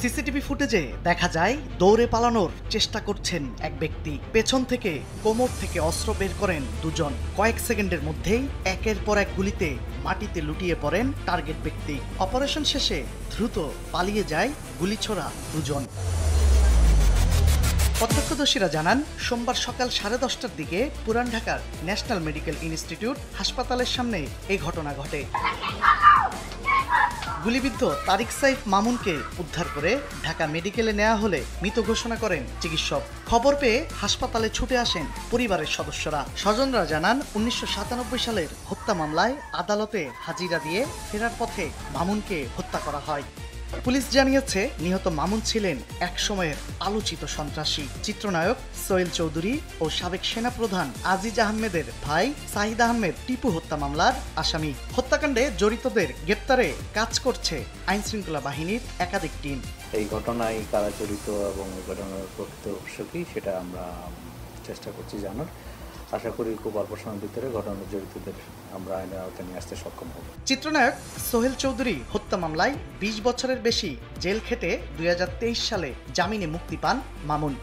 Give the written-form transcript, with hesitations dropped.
CCTV ফুটেজে দেখা যায় দৌড়ে পালানোর চেষ্টা করছেন এক ব্যক্তি। পেছন থেকে কোমর থেকে অস্ত্র বের করেন দুজন। কয়েক সেকেন্ডের মধ্যেই একের পর এক গুলিতে মাটিতে লুটিয়ে পড়েন টার্গেট ব্যক্তি। অপারেশন শেষে দ্রুত পালিয়ে যায় গুলিছোড়া দুজন। প্রত্যক্ষদর্শীরা জানান, সোমবার সকাল 10:30টার দিকে পুরান ঢাকার ন্যাশনাল মেডিকেল ইনস্টিটিউট হাসপাতালের সামনে এই ঘটনা ঘটে। গুলিবিদ্ধ তারিক সাইফ মামুনকে উদ্ধার করে ঢাকা মেডিকেলে নেওয়া হলে মৃত ঘোষণা করেন চিকিৎসক। খবর পেয়ে হাসপাতালে ছুটে আসেন পরিবারের সদস্যরা। স্বজনরা জানান, 1997 সালের হত্যা মামলায় আদালতে হাজিরা দিয়ে ফেরার পথে মামুনকে হত্যা করা হয়। পুলিশ জানিয়েছে, নিহত মামুন ছিলেন এক সময়ের আলোচিত সন্ত্রাসী। চিত্রনায়ক সোহেল চৌধুরী ও সাবেক সেনাপ্রধান আজিজ আহমেদের ভাই সাহিদ আহমেদ টিপু হত্যা মামলার আসামি। হত্যাকাণ্ডে জড়িতদের গ্রেপ্তারে কাজ করছে আইনশৃঙ্খলা বাহিনীর একাধিক টিম। এই ঘটনায় কারা জড়িত এবং এই ঘটনার প্রকৃত উৎস কি সেটা আমরা চেষ্টা করছি জানার। আশা করি খুব অল্প সময়ের ভিতরে ঘটনার জড়িতদের আমরা আইনের আওতায় নিয়ে আসতে সক্ষম হব। চিত্রনায়ক সোহেল চৌধুরী হত্যা মামলায় 20 বছরের বেশি জেল খেটে 2023 সালে জামিনে মুক্তি পান মামুন।